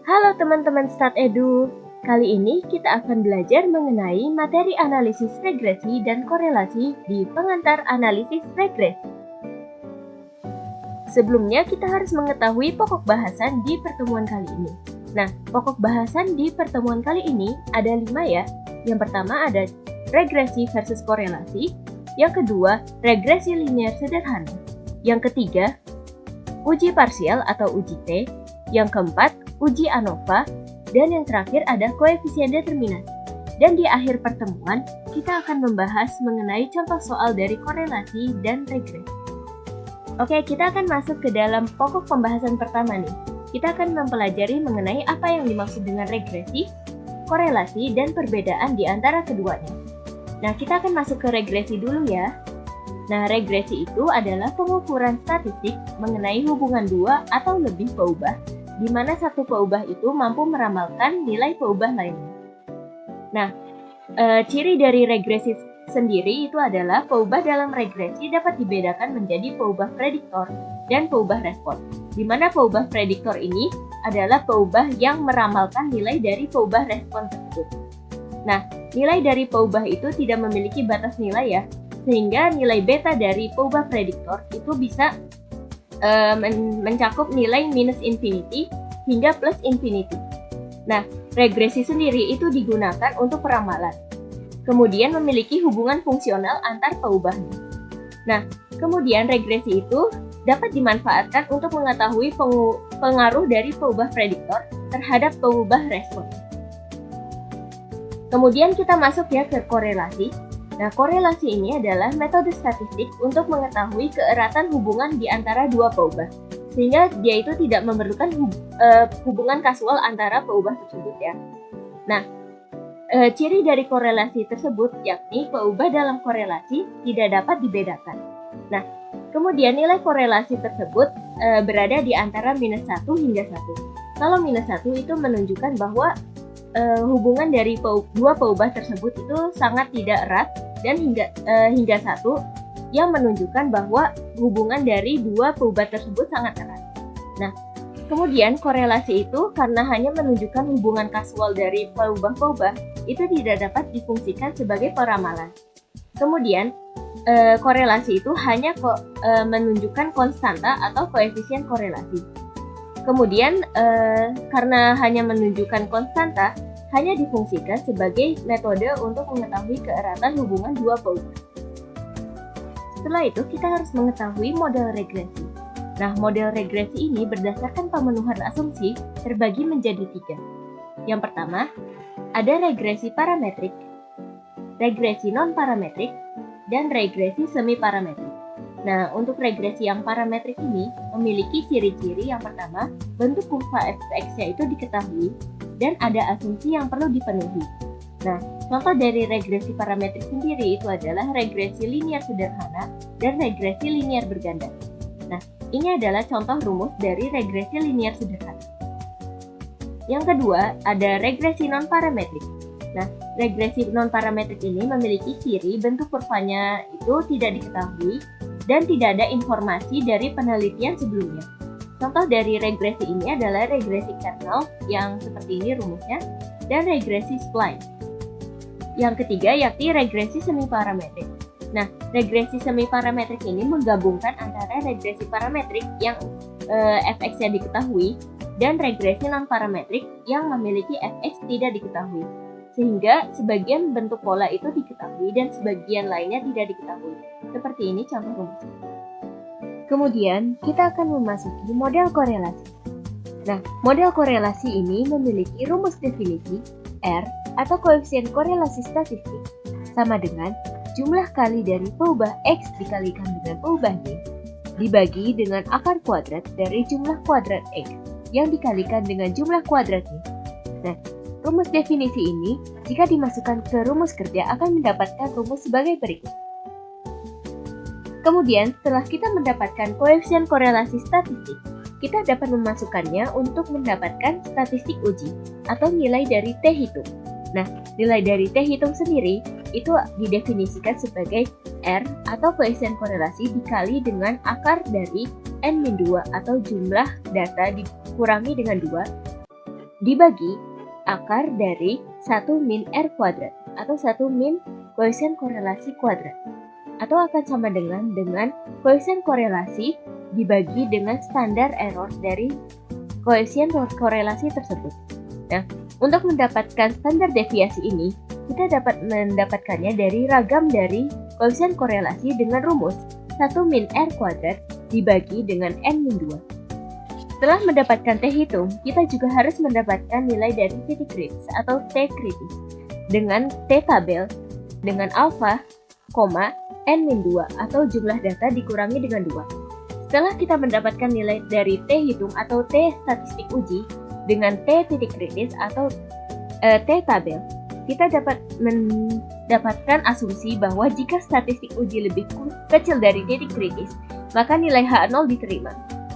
Halo teman-teman Start Edu, kali ini kita akan belajar mengenai materi analisis regresi dan korelasi di pengantar analisis regresi. Sebelumnya kita harus mengetahui pokok bahasan di pertemuan kali ini. Nah, pokok bahasan di pertemuan kali ini ada 5 ya. Yang pertama ada regresi versus korelasi, yang kedua regresi linear sederhana, yang ketiga uji parsial atau uji T, yang keempat uji ANOVA, dan yang terakhir ada koefisien determinasi. Dan di akhir pertemuan, kita akan membahas mengenai contoh soal dari korelasi dan regresi. Oke, kita akan masuk ke dalam pokok pembahasan pertama nih. Kita akan mempelajari mengenai apa yang dimaksud dengan regresi, korelasi, dan perbedaan di antara keduanya. Nah, kita akan masuk ke regresi dulu ya. Nah, regresi itu adalah pengukuran statistik mengenai hubungan dua atau lebih peubah, di mana satu peubah itu mampu meramalkan nilai peubah lainnya. Nah, ciri dari regresi sendiri itu adalah peubah dalam regresi dapat dibedakan menjadi peubah prediktor dan peubah respon, di mana peubah prediktor ini adalah peubah yang meramalkan nilai dari peubah respon tersebut. Nah, nilai dari peubah itu tidak memiliki batas nilai ya, sehingga nilai beta dari peubah prediktor itu bisa mencakup nilai minus infinity hingga plus infinity. Nah, regresi sendiri itu digunakan untuk peramalan. Kemudian memiliki hubungan fungsional antar peubahnya. Nah, kemudian regresi itu dapat dimanfaatkan untuk mengetahui pengaruh dari peubah prediktor terhadap peubah respon. Kemudian kita masuk ya ke korelasi. Nah, korelasi ini adalah metode statistik untuk mengetahui keeratan hubungan di antara dua peubah, sehingga dia itu tidak memerlukan hubungan kasual antara peubah tersebut ya. Nah, ciri dari korelasi tersebut yakni peubah dalam korelasi tidak dapat dibedakan. Nah, kemudian nilai korelasi tersebut berada di antara minus 1 hingga 1. Kalau minus 1 itu menunjukkan bahwa hubungan dari dua peubah tersebut itu sangat tidak erat, dan hingga 1 yang menunjukkan bahwa hubungan dari dua peubah tersebut sangat erat. Nah, kemudian korelasi itu karena hanya menunjukkan hubungan kasual dari peubah-peubah itu tidak dapat difungsikan sebagai peramalan. Kemudian korelasi itu hanya menunjukkan konstanta atau koefisien korelasi. Kemudian, karena hanya menunjukkan konstanta, hanya difungsikan sebagai metode untuk mengetahui keeratan hubungan dua peubah. Setelah itu, kita harus mengetahui model regresi. Nah, model regresi ini berdasarkan pemenuhan asumsi terbagi menjadi 3. Yang pertama, ada regresi parametrik, regresi non-parametrik, dan regresi semi-parametrik. Nah, untuk regresi yang parametrik ini memiliki ciri-ciri yang pertama, bentuk kurva f(x)-nya itu diketahui dan ada asumsi yang perlu dipenuhi. Nah, contoh dari regresi parametrik sendiri itu adalah regresi linear sederhana dan regresi linear berganda. Nah, ini adalah contoh rumus dari regresi linear sederhana. Yang kedua, ada regresi non-parametrik. Nah, regresi non-parametrik ini memiliki ciri bentuk kurvanya itu tidak diketahui dan tidak ada informasi dari penelitian sebelumnya. Contoh dari regresi ini adalah regresi kernel yang seperti ini rumusnya, dan regresi spline. Yang ketiga yakni regresi semi-parametrik. Nah, regresi semi-parametrik ini menggabungkan antara regresi parametrik yang fx-nya diketahui dan regresi non-parametrik yang memiliki fx tidak diketahui. Sehingga sebagian bentuk pola itu diketahui dan sebagian lainnya tidak diketahui. Seperti ini contoh rumusnya. Kemudian, kita akan memasuki model korelasi. Nah, model korelasi ini memiliki rumus definisi R atau koefisien korelasi statistik sama dengan jumlah kali dari peubah X dikalikan dengan peubah Y dibagi dengan akar kuadrat dari jumlah kuadrat X yang dikalikan dengan jumlah kuadrat Y. Nah, rumus definisi ini jika dimasukkan ke rumus kerja akan mendapatkan rumus sebagai berikut. Kemudian, setelah kita mendapatkan koefisien korelasi statistik, kita dapat memasukkannya untuk mendapatkan statistik uji atau nilai dari T hitung. Nah, nilai dari T hitung sendiri itu didefinisikan sebagai R atau koefisien korelasi dikali dengan akar dari N-2 atau jumlah data dikurangi dengan 2 dibagi akar dari 1 min R kuadrat atau 1 min koefisien korelasi kuadrat, atau akan sama dengan koefisien korelasi dibagi dengan standar error dari koefisien korelasi tersebut. Nah, untuk mendapatkan standar deviasi ini, kita dapat mendapatkannya dari ragam dari koefisien korelasi dengan rumus 1 min R kuadrat dibagi dengan N min 2. Setelah mendapatkan T hitung, kita juga harus mendapatkan nilai dari titik kritis atau T kritis dengan T tabel dengan alfa, N min 2 atau jumlah data dikurangi dengan 2. Setelah kita mendapatkan nilai dari T hitung atau T statistik uji dengan T titik kritis atau T tabel, kita dapat mendapatkan asumsi bahwa jika statistik uji lebih kecil dari titik kritis, maka nilai H0 diterima,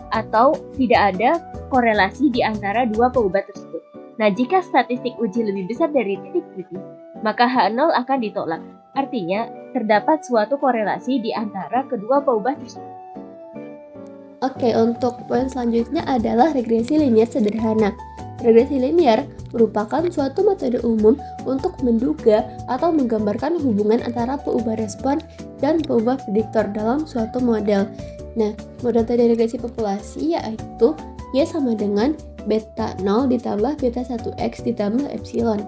atau tidak ada korelasi di antara dua peubah tersebut. Nah, jika statistik uji lebih besar dari titik kritis, maka H0 akan ditolak. Artinya, terdapat suatu korelasi di antara kedua peubah tersebut. Oke, untuk poin selanjutnya adalah regresi linier sederhana. Regresi linier merupakan suatu metode umum untuk menduga atau menggambarkan hubungan antara peubah respon dan peubah prediktor dalam suatu model. Nah, model dari regresi populasi yaitu Y sama dengan beta 0 ditambah beta 1X ditambah epsilon.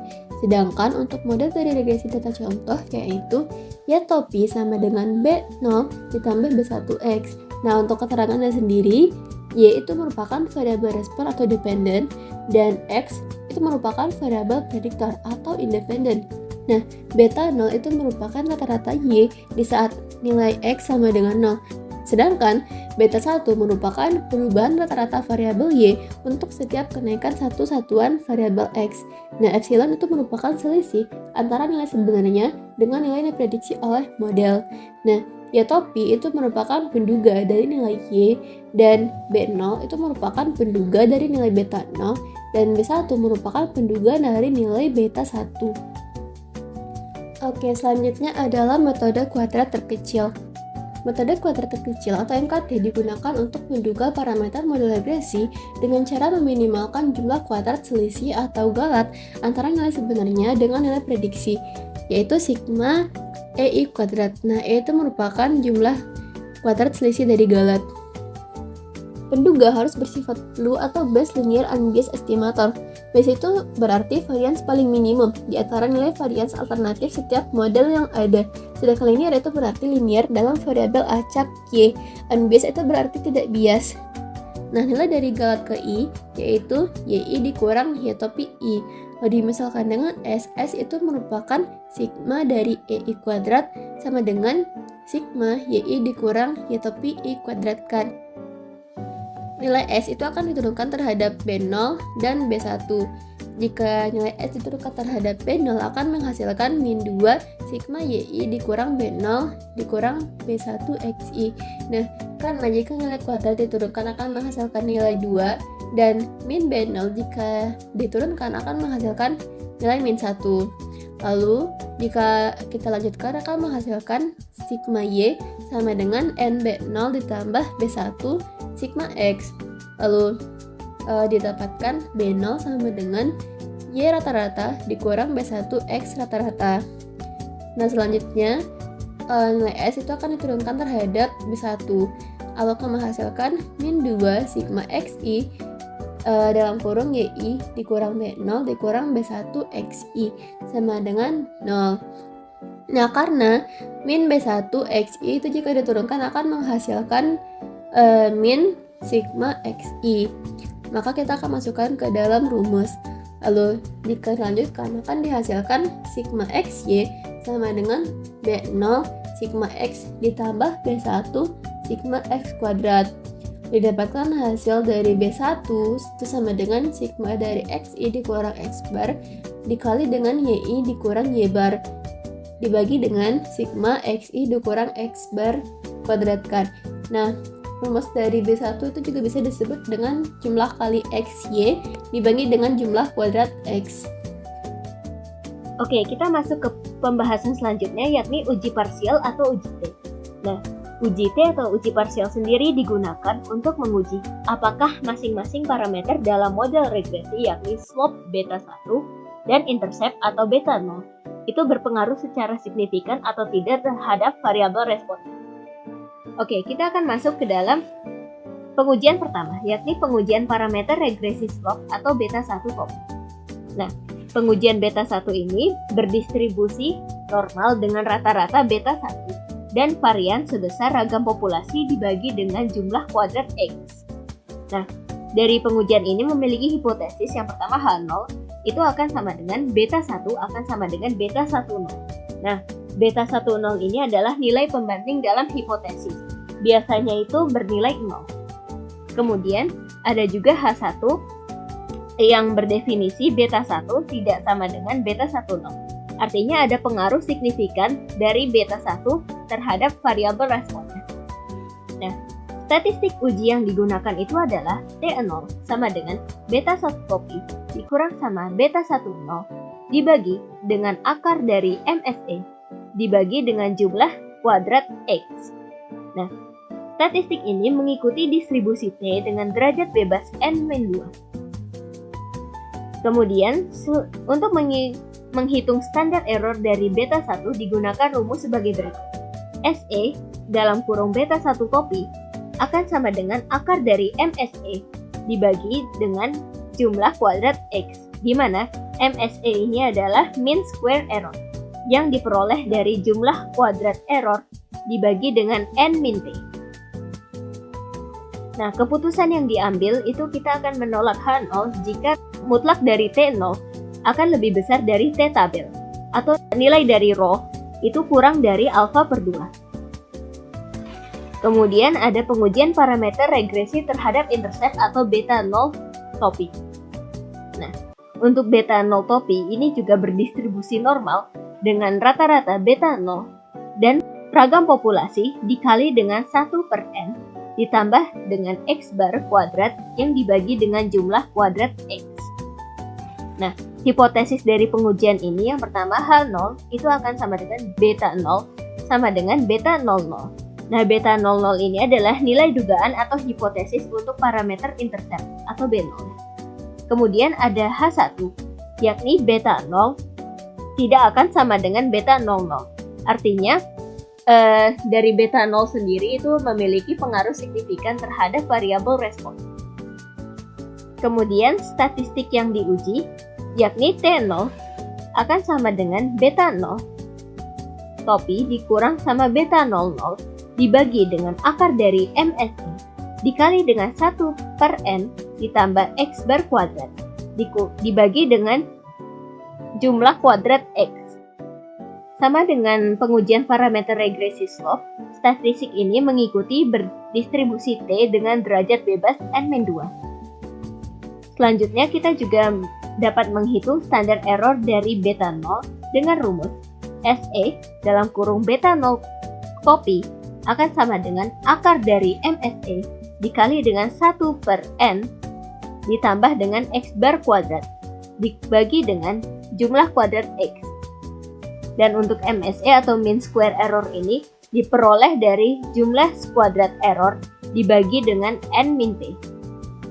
Sedangkan untuk model dari regresi data contoh yaitu Y topi sama dengan B0 ditambah B1X. Nah, untuk keterangannya sendiri, Y itu merupakan variabel respon atau dependen, dan X itu merupakan variabel prediktor atau independen. Nah, beta 0 itu merupakan rata-rata Y di saat nilai X sama dengan 0. Sedangkan beta 1 merupakan perubahan rata-rata variabel Y untuk setiap kenaikan satu satuan variabel X. Nah, epsilon itu merupakan selisih antara nilai sebenarnya dengan nilai yang diprediksi oleh model. Nah, Y topi itu merupakan penduga dari nilai Y, dan B0 itu merupakan penduga dari nilai beta 0, dan B1 merupakan penduga dari nilai beta 1. Oke, selanjutnya adalah metode kuadrat terkecil. Metode kuadrat terkecil atau MKT digunakan untuk menduga parameter model regresi dengan cara meminimalkan jumlah kuadrat selisih atau galat antara nilai sebenarnya dengan nilai prediksi, yaitu sigma EI kuadrat. Nah, E itu merupakan jumlah kuadrat selisih dari galat. Penduga harus bersifat blue atau base linear unbiased estimator. Base itu berarti varians paling minimum di antara nilai varians alternatif setiap model yang ada. Sedangkan linear itu berarti linear dalam variabel acak Y. Unbiased itu berarti tidak bias. Nah, nilai dari galat ke I yaitu YI dikurang Y topi I. Kalau dimisalkan dengan S itu merupakan sigma dari EI kuadrat sama dengan sigma YI dikurang Y topi I kuadratkan. Nilai S itu akan diturunkan terhadap B0 dan B1. Jika nilai S diturunkan terhadap B0 akan menghasilkan min 2 sigma YI dikurang B0 dikurang B1 XI. Nah, karena jika nilai kuadrat diturunkan akan menghasilkan nilai 2, dan min B0 jika diturunkan akan menghasilkan nilai min 1. Lalu, jika kita lanjutkan akan menghasilkan sigma Y sama dengan NB0 ditambah B1 sigma X. Lalu, didapatkan B0 sama dengan Y rata-rata dikurang B1X rata-rata. Nah, selanjutnya, nilai S itu akan diturunkan terhadap B1. Lalu akan menghasilkan min 2 sigma XI dalam kurung YI dikurang B0 dikurang B1 XI sama dengan 0. Nah, karena min B1 XI itu jika diturunkan akan menghasilkan min sigma XI, maka kita akan masukkan ke dalam rumus. Lalu jika dilanjutkan akan dihasilkan sigma XY sama dengan B0 sigma X ditambah B1 sigma X kuadrat. Didapatkan hasil dari B1 itu sama dengan sigma dari XI dikurang X bar dikali dengan YI dikurang Y bar dibagi dengan sigma XI dikurang X bar kuadratkan. Nah, rumus dari B1 itu juga bisa disebut dengan jumlah kali XY dibagi dengan jumlah kuadrat X. Oke, kita masuk ke pembahasan selanjutnya yakni uji parsial atau uji T. Nah, Uji T atau uji parsial sendiri digunakan untuk menguji apakah masing-masing parameter dalam model regresi yakni slope beta 1 dan intercept atau beta 0 itu berpengaruh secara signifikan atau tidak terhadap variabel respon. Oke, kita akan masuk ke dalam pengujian pertama, yakni pengujian parameter regresi slope atau beta 1 copy. Nah, pengujian beta 1 ini berdistribusi normal dengan rata-rata beta 1 dan varian sebesar ragam populasi dibagi dengan jumlah kuadrat X. Nah, dari pengujian ini memiliki hipotesis yang pertama H0 itu akan sama dengan beta 1 akan sama dengan beta 10. Nah, beta 10 ini adalah nilai pembanding dalam hipotesis. Biasanya itu bernilai 0. Kemudian, ada juga H1 yang berdefinisi beta 1 tidak sama dengan beta 10. Artinya ada pengaruh signifikan dari beta 1 terhadap variabel responnya. Nah, statistik uji yang digunakan itu adalah T0 sama dengan beta 1 copy dikurang sama beta 10 dibagi dengan akar dari MSE dibagi dengan jumlah kuadrat X. Nah, statistik ini mengikuti distribusi T dengan derajat bebas N-2. Kemudian, untuk menghitung standar error dari beta 1 digunakan rumus sebagai berikut. SE dalam kurung beta 1 copy akan sama dengan akar dari MSE dibagi dengan jumlah kuadrat X, di mana MSE ini adalah mean square error yang diperoleh dari jumlah kuadrat error dibagi dengan N min T. Nah, keputusan yang diambil itu kita akan menolak H0 jika mutlak dari T0 akan lebih besar dari T tabel, atau nilai dari rho itu kurang dari alfa per 2. Kemudian ada pengujian parameter regresi terhadap intercept atau beta 0 topi. Nah, untuk beta 0 topi ini juga berdistribusi normal dengan rata-rata beta 0 dan ragam populasi dikali dengan 1 per N ditambah dengan X bar kuadrat yang dibagi dengan jumlah kuadrat X. Nah, hipotesis dari pengujian ini yang pertama H0 itu akan sama dengan beta 0 sama dengan beta 00. Nah, beta 00 ini adalah nilai dugaan atau hipotesis untuk parameter intercept atau B0. Kemudian ada H1 yakni beta 0 tidak akan sama dengan beta 00. Artinya dari beta 0 sendiri itu memiliki pengaruh signifikan terhadap variabel respon. Kemudian statistik yang diuji yakni T0 akan sama dengan beta 0 topi dikurang sama beta 00 dibagi dengan akar dari MSE dikali dengan 1 per N ditambah X bar kuadrat dibagi dengan jumlah kuadrat X. Sama dengan pengujian parameter regresi slope, statistik ini mengikuti berdistribusi T dengan derajat bebas N-2. Selanjutnya kita juga dapat menghitung standar error dari beta 0 dengan rumus SE dalam kurung beta 0 copy akan sama dengan akar dari MSE dikali dengan 1 per N ditambah dengan X bar kuadrat dibagi dengan jumlah kuadrat X. Dan untuk MSE atau mean square error ini diperoleh dari jumlah kuadrat error dibagi dengan N min T.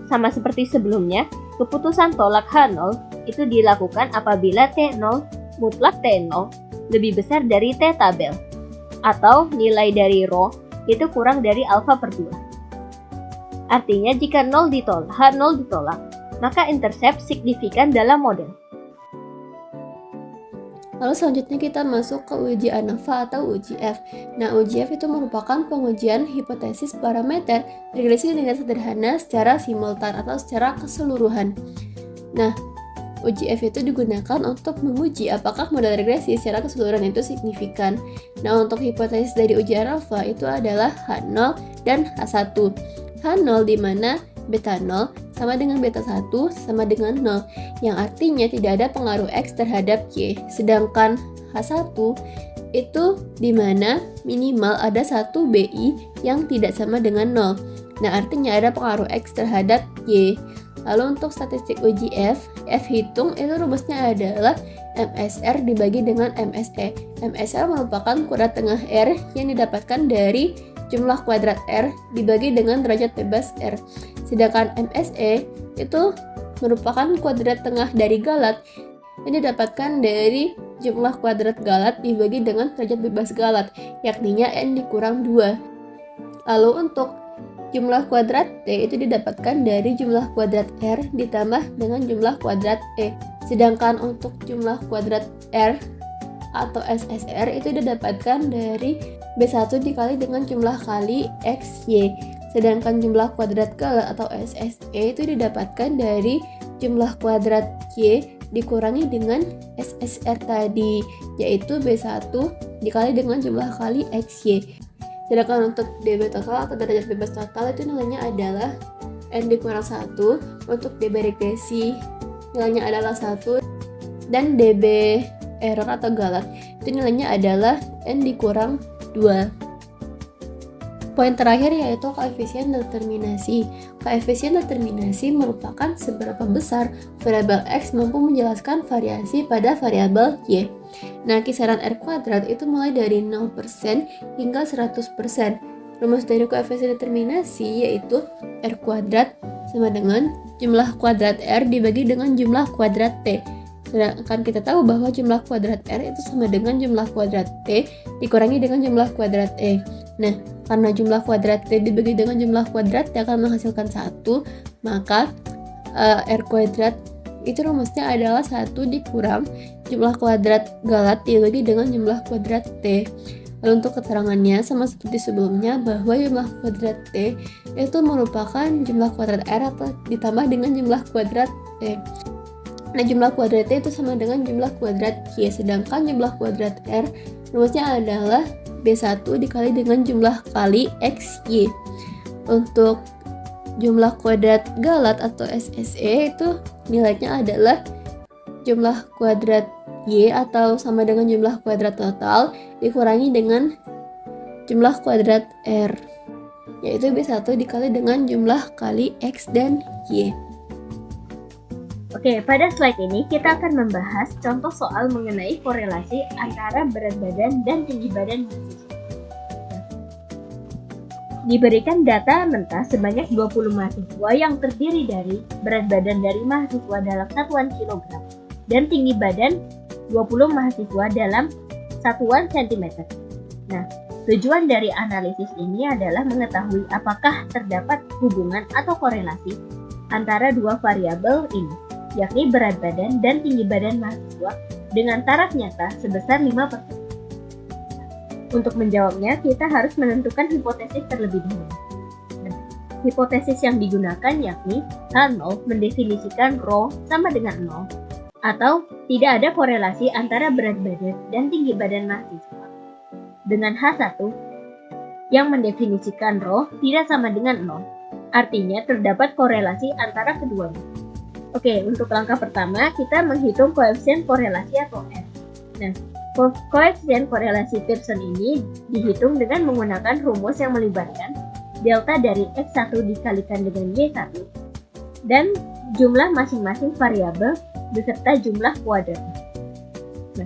Sama seperti sebelumnya, keputusan tolak H0 itu dilakukan apabila T0 mutlak T0 lebih besar dari T tabel atau nilai dari rho itu kurang dari alfa per 2. Artinya jika H0 ditolak, maka intercept signifikan dalam model. Lalu selanjutnya kita masuk ke uji ANOVA atau uji F. Nah, uji F itu merupakan pengujian hipotesis parameter regresi dengan sederhana secara simultan atau secara keseluruhan. Nah, uji F itu digunakan untuk menguji apakah model regresi secara keseluruhan itu signifikan. Nah, untuk hipotesis dari uji ANOVA itu adalah H0 dan H1. H0 di mana beta 0 sama dengan beta 1 sama dengan 0, yang artinya tidak ada pengaruh X terhadap Y. Sedangkan H1 itu di mana minimal ada 1 BI yang tidak sama dengan 0. Nah, artinya ada pengaruh X terhadap Y. Lalu untuk statistik uji F hitung itu rumusnya adalah MSR dibagi dengan MSE. MSR merupakan kuadrat tengah R yang didapatkan dari jumlah kuadrat R dibagi dengan derajat bebas R. Sedangkan MSE itu merupakan kuadrat tengah dari galat yang didapatkan dari jumlah kuadrat galat dibagi dengan derajat bebas galat, yakninya N dikurang 2. Lalu untuk jumlah kuadrat T itu didapatkan dari jumlah kuadrat R ditambah dengan jumlah kuadrat E. Sedangkan untuk jumlah kuadrat R atau SSR itu didapatkan dari B1 dikali dengan jumlah kali XY. Sedangkan jumlah kuadrat galat atau SSE itu didapatkan dari jumlah kuadrat Y dikurangi dengan SSR tadi, yaitu B1 dikali dengan jumlah kali XY. Sedangkan untuk DB total atau derajat bebas total itu nilainya adalah N dikurang 1. Untuk DB regresi nilainya adalah 1. Dan DB error atau galat itu nilainya adalah N dikurang 2. Poin terakhir yaitu koefisien determinasi. Koefisien determinasi merupakan seberapa besar variabel X mampu menjelaskan variasi pada variabel Y. Nah, kisaran R kuadrat itu mulai dari 0% hingga 100%. Rumus dari koefisien determinasi yaitu R kuadrat sama dengan jumlah kuadrat R dibagi dengan jumlah kuadrat T. Sedangkan kita tahu bahwa jumlah kuadrat R itu sama dengan jumlah kuadrat T dikurangi dengan jumlah kuadrat E. Nah, karena jumlah kuadrat T dibagi dengan jumlah kuadrat T akan menghasilkan 1, maka R kuadrat itu rumusnya adalah 1 dikurang jumlah kuadrat galat dibagi dengan jumlah kuadrat T. Lalu untuk keterangannya sama seperti sebelumnya bahwa jumlah kuadrat T itu merupakan jumlah kuadrat R atau ditambah dengan jumlah kuadrat T. Nah, jumlah kuadrat T itu sama dengan jumlah kuadrat Y, sedangkan jumlah kuadrat R rumusnya adalah B1 dikali dengan jumlah kali XY. Untuk jumlah kuadrat galat atau SSE itu nilainya adalah jumlah kuadrat Y atau sama dengan jumlah kuadrat total dikurangi dengan jumlah kuadrat R, yaitu B1 dikali dengan jumlah kali X dan Y. Oke, pada slide ini kita akan membahas contoh soal mengenai korelasi antara berat badan dan tinggi badan mahasiswa. Diberikan data mentah sebanyak 20 mahasiswa yang terdiri dari berat badan dari mahasiswa dalam satuan kilogram dan tinggi badan 20 mahasiswa dalam satuan sentimeter. Nah, tujuan dari analisis ini adalah mengetahui apakah terdapat hubungan atau korelasi antara dua variabel ini, yakni berat badan dan tinggi badan mahasiswa dengan taraf nyata sebesar 5%. Untuk menjawabnya, kita harus menentukan hipotesis terlebih dahulu. Nah, hipotesis yang digunakan yakni H0 mendefinisikan ρ sama dengan 0, atau tidak ada korelasi antara berat badan dan tinggi badan mahasiswa. Dengan H1 yang mendefinisikan ρ tidak sama dengan 0, artinya terdapat korelasi antara keduanya. Oke, untuk langkah pertama kita menghitung koefisien korelasi atau R. Nah, koefisien korelasi Pearson ini dihitung dengan menggunakan rumus yang melibatkan delta dari X1 dikalikan dengan Y1 dan jumlah masing-masing variabel beserta jumlah kuadratnya. Nah,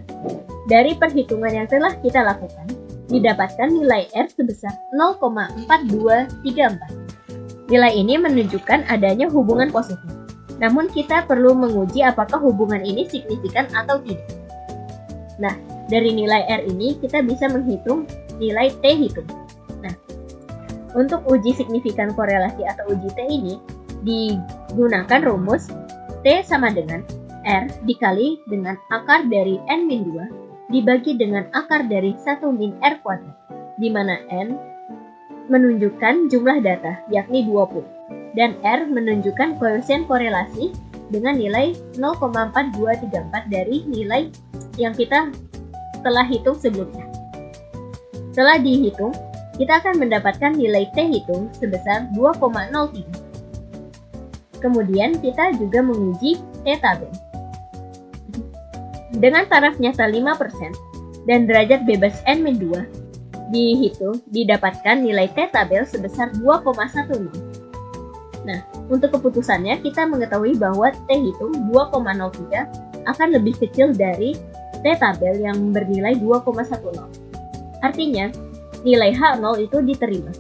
dari perhitungan yang telah kita lakukan, didapatkan nilai R sebesar 0,4234. Nilai ini menunjukkan adanya hubungan positif. Namun kita perlu menguji apakah hubungan ini signifikan atau tidak. Nah, dari nilai R ini kita bisa menghitung nilai T hitung. Nah, untuk uji signifikan korelasi atau uji T ini digunakan rumus T sama dengan R dikali dengan akar dari N-2 dibagi dengan akar dari 1 min R kuadrat, di mana N menunjukkan jumlah data, yakni 20, dan R menunjukkan koefisien korelasi dengan nilai 0,4234 dari nilai yang kita telah hitung sebelumnya. Setelah dihitung, kita akan mendapatkan nilai T hitung sebesar 2,03. Kemudian kita juga menguji T tabel. Dengan taraf nyata 5% dan derajat bebas N-2 dihitung, didapatkan nilai T tabel sebesar 2,10. Nah, untuk keputusannya kita mengetahui bahwa T hitung 2,03 akan lebih kecil dari T tabel yang bernilai 2,10. Artinya, nilai H0 itu diterima.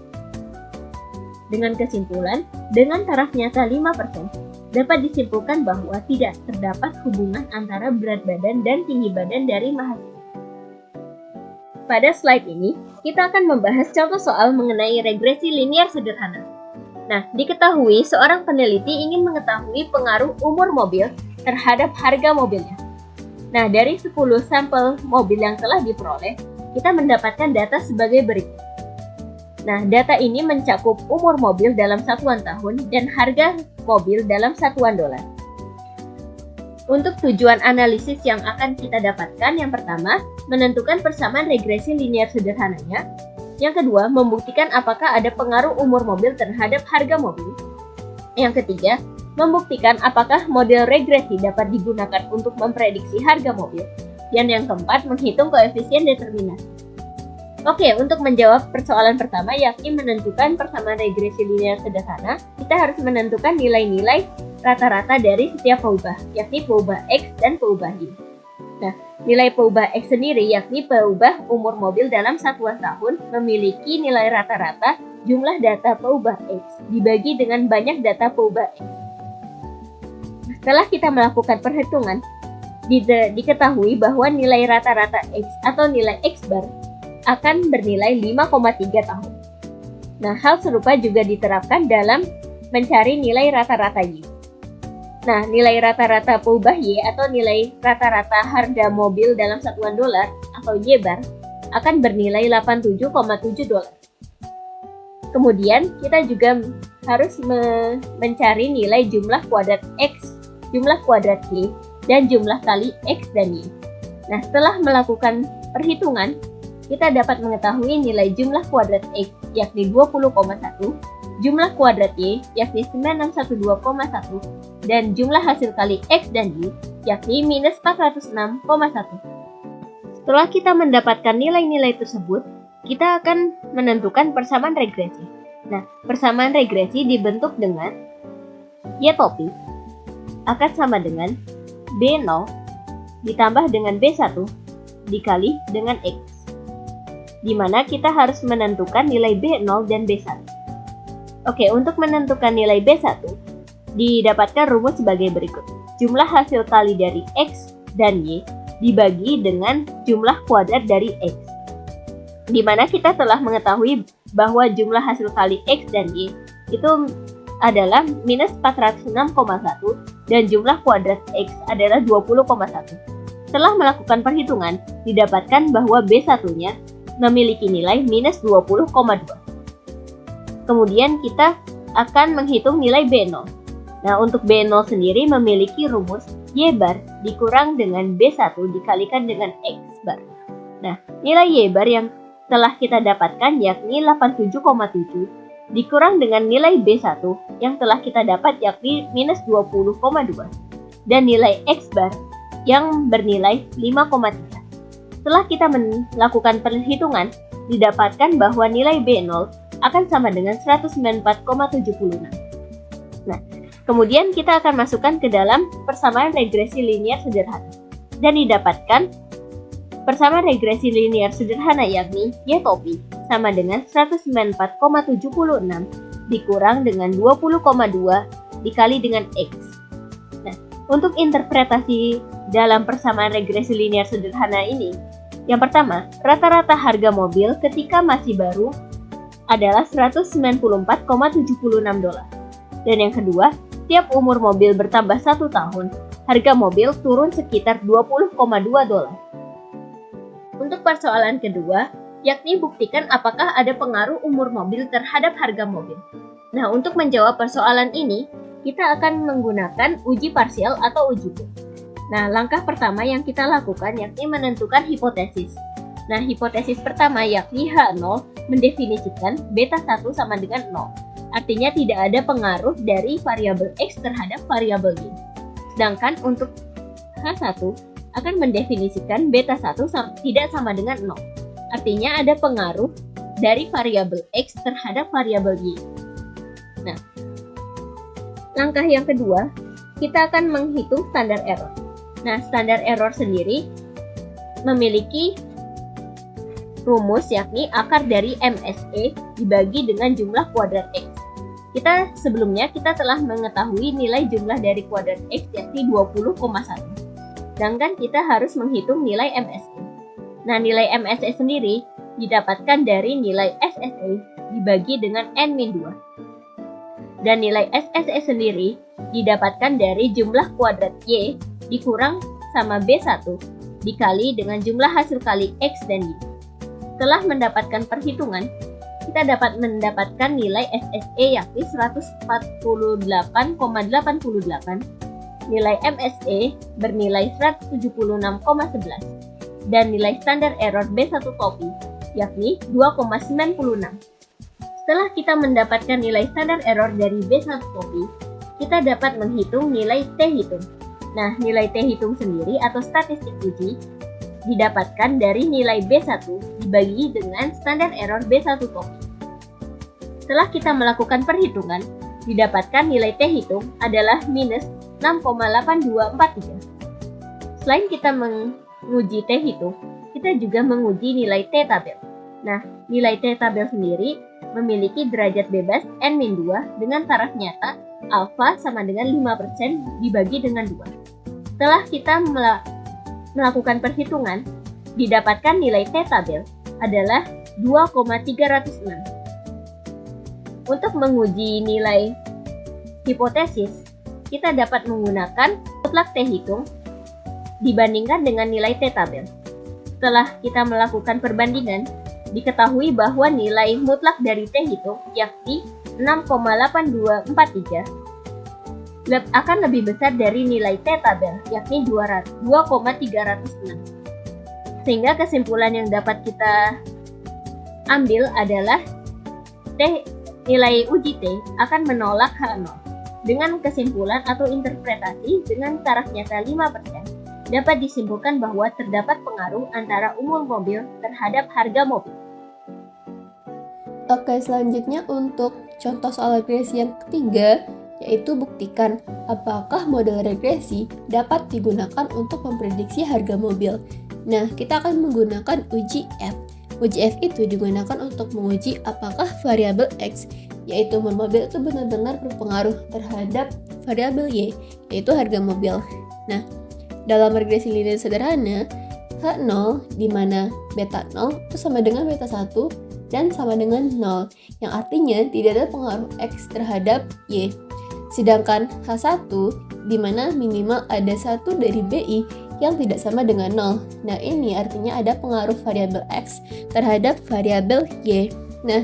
Dengan kesimpulan, dengan taraf nyata 5%, dapat disimpulkan bahwa tidak terdapat hubungan antara berat badan dan tinggi badan dari mahasiswa. Pada slide ini, kita akan membahas contoh soal mengenai regresi linier sederhana. Nah, diketahui seorang peneliti ingin mengetahui pengaruh umur mobil terhadap harga mobilnya. Nah, dari 10 sampel mobil yang telah diperoleh, kita mendapatkan data sebagai berikut. Nah, data ini mencakup umur mobil dalam satuan tahun dan harga mobil dalam satuan dolar. Untuk tujuan analisis yang akan kita dapatkan, yang pertama, menentukan persamaan regresi linier sederhananya. Yang kedua, membuktikan apakah ada pengaruh umur mobil terhadap harga mobil. Yang ketiga, membuktikan apakah model regresi dapat digunakan untuk memprediksi harga mobil. Dan yang keempat, menghitung koefisien determinasi. Oke, untuk menjawab persoalan pertama, yakni menentukan persamaan regresi linear sederhana, kita harus menentukan nilai-nilai rata-rata dari setiap peubah, yakni peubah X dan peubah Y. Nah, nilai peubah X sendiri, yakni peubah umur mobil dalam satuan tahun, memiliki nilai rata-rata jumlah data peubah X dibagi dengan banyak data peubah X. Setelah kita melakukan perhitungan, diketahui bahwa nilai rata-rata X atau nilai X bar akan bernilai 5,3 tahun. Nah, hal serupa juga diterapkan dalam mencari nilai rata-rata Y. Nah, nilai rata-rata peubah Y atau nilai rata-rata harga mobil dalam satuan dolar atau Y bar akan bernilai 87,7 dolar. Kemudian, kita juga harus mencari nilai jumlah kuadrat X, jumlah kuadrat Y, dan jumlah kali X dan Y. Nah, setelah melakukan perhitungan, kita dapat mengetahui nilai jumlah kuadrat X yakni 20,1, jumlah kuadrat Y yakni 9612,1, dan jumlah hasil kali X dan Y yakni minus 406,1. Setelah kita mendapatkan nilai-nilai tersebut, kita akan menentukan persamaan regresi. Nah, persamaan regresi dibentuk dengan Y topi akan sama dengan B0 ditambah dengan B1 dikali dengan X, di mana kita harus menentukan nilai B0 dan B1. Oke, untuk menentukan nilai B1, didapatkan rumus sebagai berikut. Jumlah hasil kali dari X dan Y dibagi dengan jumlah kuadrat dari X, di mana kita telah mengetahui bahwa jumlah hasil kali X dan Y itu adalah minus 406,1 dan jumlah kuadrat X adalah 20,1. Setelah melakukan perhitungan, didapatkan bahwa B1-nya memiliki nilai minus 20,2. Kemudian kita akan menghitung nilai B0. Nah, untuk B0 sendiri memiliki rumus Y bar dikurang dengan B1 dikalikan dengan X bar. Nah, nilai Y bar yang telah kita dapatkan yakni 87,7 dikurang dengan nilai B1 yang telah kita dapat yakni minus 20,2 dan nilai X bar yang bernilai 5,3. Setelah kita melakukan perhitungan, didapatkan bahwa nilai B0 akan sama dengan 194,76. Nah, kemudian kita akan masukkan ke dalam persamaan regresi linier sederhana. Dan didapatkan persamaan regresi linier sederhana yakni Y topi sama dengan 194,76 dikurang dengan 20,2 dikali dengan X. Nah, untuk interpretasi dalam persamaan regresi linier sederhana ini, yang pertama, rata-rata harga mobil ketika masih baru adalah 194,76 dolar. Dan yang kedua, tiap umur mobil bertambah 1 tahun, harga mobil turun sekitar 20,2 dolar. Untuk persoalan kedua, yakni buktikan apakah ada pengaruh umur mobil terhadap harga mobil. Nah, untuk menjawab persoalan ini, kita akan menggunakan uji parsial atau uji B. Nah, langkah pertama yang kita lakukan yakni menentukan hipotesis. Nah, hipotesis pertama yakni H0 mendefinisikan beta 1 sama dengan 0. Artinya tidak ada pengaruh dari variabel X terhadap variabel Y. Sedangkan untuk H1 akan mendefinisikan beta 1 tidak sama dengan 0. Artinya ada pengaruh dari variabel X terhadap variabel Y. Nah, langkah yang kedua, kita akan menghitung standar error. Nah, standar error sendiri memiliki rumus yakni akar dari MSE dibagi dengan jumlah kuadrat X. Sebelumnya kita telah mengetahui nilai jumlah dari kuadrat X yakni 20,1. Sedangkan kita harus menghitung nilai MSE. Nah, nilai MSE sendiri didapatkan dari nilai SSE dibagi dengan N-2. Dan nilai SSE sendiri didapatkan dari jumlah kuadrat Y dikurang sama B1 dikali dengan jumlah hasil kali X dan Y. Setelah mendapatkan perhitungan, kita dapat mendapatkan nilai SSE yakni 148,88, nilai MSE bernilai 176,11, dan nilai standar error B1 topi yakni 2,96. Setelah kita mendapatkan nilai standar error dari B1 topi, kita dapat menghitung nilai T hitung. Nah, nilai T hitung sendiri atau statistik uji didapatkan dari nilai B1 dibagi dengan standar error B1 topi. Setelah kita melakukan perhitungan, didapatkan nilai T hitung adalah minus 6,8243. Selain kita menguji T hitung, kita juga menguji nilai T tabel. Nah, nilai T tabel sendiri memiliki derajat bebas N-2 dengan taraf nyata alfa sama dengan 5% dibagi dengan 2. Setelah kita melakukan perhitungan, didapatkan nilai T tabel adalah 2,306. Untuk menguji nilai hipotesis, kita dapat menggunakan mutlak T hitung dibandingkan dengan nilai T tabel. Setelah kita melakukan perbandingan, diketahui bahwa nilai mutlak dari T hitung yakni 6,8243 akan lebih besar dari nilai T tabel, yakni 2,306. Sehingga kesimpulan yang dapat kita ambil adalah nilai uji T akan menolak H0. Dengan kesimpulan atau interpretasi dengan taraf nyata 5%, dapat disimpulkan bahwa terdapat pengaruh antara umur mobil terhadap harga mobil. Oke, selanjutnya untuk contoh soal regresi yang ketiga, yaitu buktikan apakah model regresi dapat digunakan untuk memprediksi harga mobil. Nah, kita akan menggunakan uji F. Uji F itu digunakan untuk menguji apakah variabel X, yaitu umur mobil, itu benar-benar berpengaruh terhadap variabel Y, yaitu harga mobil. Nah, dalam regresi linear sederhana, H0 di mana beta 0 itu sama dengan beta 1 dan sama dengan 0, yang artinya tidak ada pengaruh X terhadap Y. Sedangkan H1 di mana minimal ada 1 dari BI yang tidak sama dengan 0. Nah, ini artinya ada pengaruh variabel X terhadap variabel Y. Nah,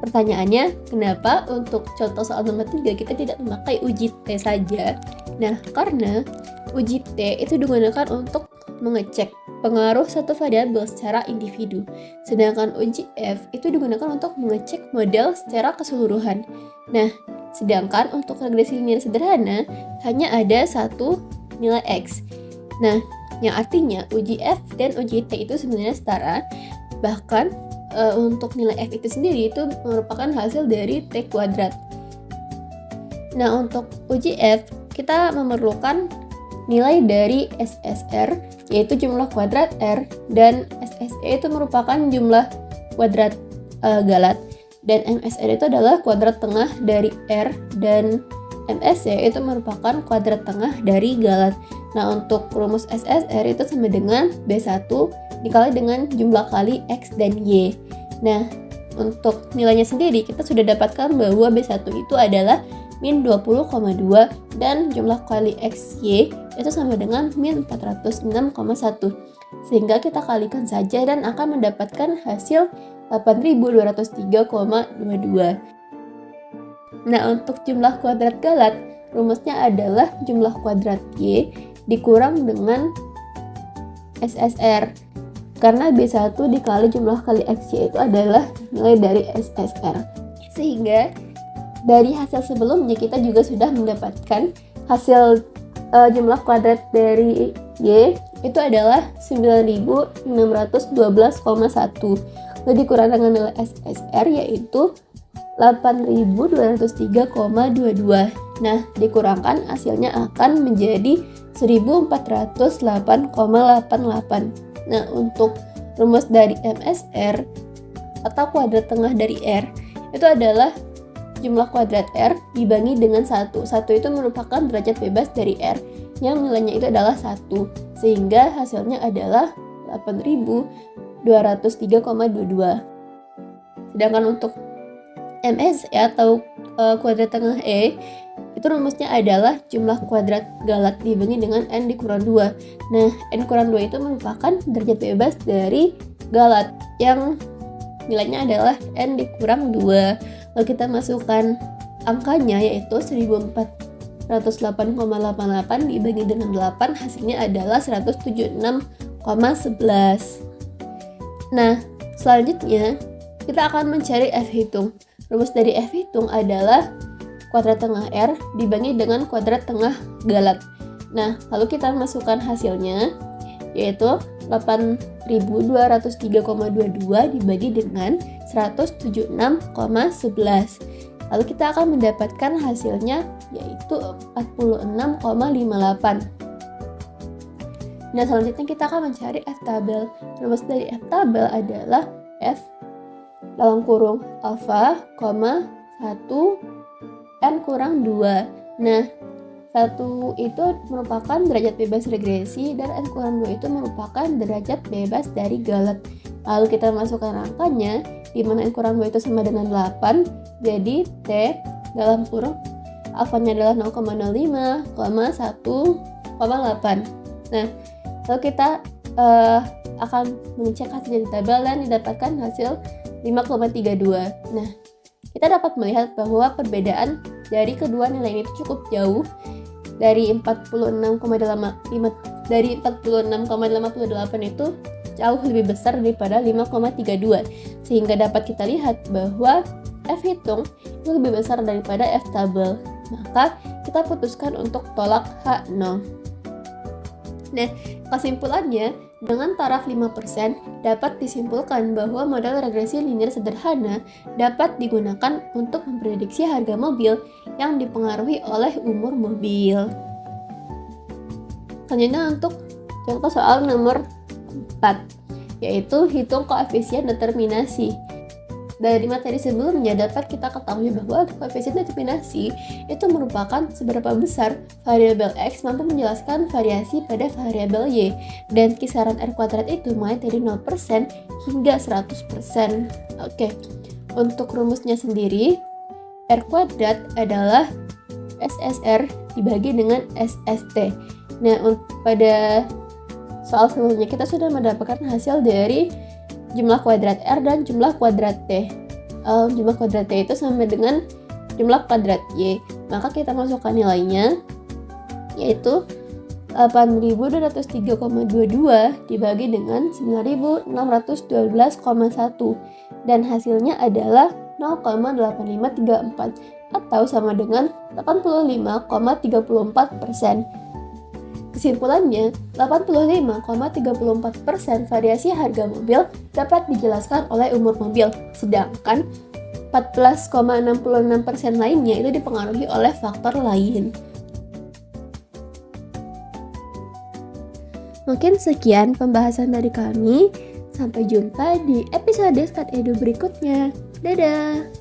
pertanyaannya, kenapa untuk contoh soal nomor 3 kita tidak memakai uji T saja? Nah, karena uji T itu digunakan untuk mengecek pengaruh satu variabel secara individu. Sedangkan uji F itu digunakan untuk mengecek model secara keseluruhan. Nah, sedangkan untuk regresi linear sederhana hanya ada satu nilai X. Nah, yang artinya uji F dan uji T itu sebenarnya setara. Bahkan untuk nilai F itu sendiri itu merupakan hasil dari T kuadrat. Nah, untuk uji F kita memerlukan nilai dari SSR, yaitu jumlah kuadrat R, dan SSE itu merupakan jumlah kuadrat galat, dan MSR itu adalah kuadrat tengah dari R, dan MSC itu merupakan kuadrat tengah dari galat. Nah, untuk rumus SSR itu sama dengan B1 dikali dengan jumlah kali X dan Y. Nah, untuk nilainya sendiri kita sudah dapatkan bahwa B1 itu adalah min 20,2 dan jumlah kali XY itu sama dengan min 406,1. Sehingga kita kalikan saja dan akan mendapatkan hasil 8.203,22. Nah, untuk jumlah kuadrat galat, rumusnya adalah jumlah kuadrat Y dikurang dengan SSR. Karena B1 dikali jumlah kali XY itu adalah nilai dari SSR. Sehingga dari hasil sebelumnya kita juga sudah mendapatkan hasil jumlah kuadrat dari Y itu adalah 9.612,1. Lalu dikurang dengan nilai SSR yaitu 8.203,22. Nah, dikurangkan hasilnya akan menjadi 1.408,88. Nah, untuk rumus dari MSR atau kuadrat tengah dari R itu adalah jumlah kuadrat R dibagi dengan 1. 1 itu merupakan derajat bebas dari R yang nilainya itu adalah 1, sehingga hasilnya adalah 8.203,22. Sedangkan untuk MSE atau kuadrat tengah E itu rumusnya adalah jumlah kuadrat galat dibagi dengan N dikurang 2. Nah, N kurang 2 itu merupakan derajat bebas dari galat yang nilainya adalah N dikurang 2. Lalu kita masukkan angkanya yaitu 1408,88 dibagi dengan 8, hasilnya adalah 176,11. Nah, selanjutnya kita akan mencari F hitung. Rumus dari F hitung adalah kuadrat tengah R dibagi dengan kuadrat tengah galat. Nah, lalu kita masukkan hasilnya yaitu 8.203,22 dibagi dengan 176,11. Lalu kita akan mendapatkan hasilnya yaitu 46,58. Nah, selanjutnya kita akan mencari F tabel. Rumus dari F tabel adalah F dalam kurung alfa, 1 N kurang 2. Nah, 1 itu merupakan derajat bebas regresi dan N kurang 2 itu merupakan derajat bebas dari galat. Lalu kita masukkan angkanya, di mana N kurang 2 itu sama dengan 8, jadi T dalam kurung alfanya adalah 0,05, 1,8. Nah, lalu kita akan mengecek hasil di tabel dan didapatkan hasil 5,32. Nah, kita dapat melihat bahwa perbedaan dari kedua nilai ini cukup jauh, dari 46,58 itu jauh lebih besar daripada 5,32, sehingga dapat kita lihat bahwa F hitung itu lebih besar daripada F tabel. Maka kita putuskan untuk tolak H0. Nah, kesimpulannya, dengan taraf 5% dapat disimpulkan bahwa model regresi linear sederhana dapat digunakan untuk memprediksi harga mobil yang dipengaruhi oleh umur mobil. Selanjutnya untuk contoh soal nomor 4, yaitu hitung koefisien determinasi. Dari materi sebelumnya dapat kita ketahui bahwa koefisien determinasi itu merupakan seberapa besar variabel X mampu menjelaskan variasi pada variabel Y, dan kisaran R kuadrat itu mulai dari 0% hingga 100%. Oke, untuk rumusnya sendiri, R kuadrat adalah SSR dibagi dengan SST. Nah, pada soal sebelumnya kita sudah mendapatkan hasil dari jumlah kuadrat R dan jumlah kuadrat T. Jumlah kuadrat T itu sama dengan jumlah kuadrat Y. Maka kita masukkan nilainya, yaitu 8.203,22 dibagi dengan 9.612,1. Dan hasilnya adalah 0,8534 atau sama dengan 85,34%. Kesimpulannya, 85,34% variasi harga mobil dapat dijelaskan oleh umur mobil, sedangkan 14,66% lainnya itu dipengaruhi oleh faktor lain. Mungkin sekian pembahasan dari kami. Sampai jumpa di episode Start Edu berikutnya. Dadah!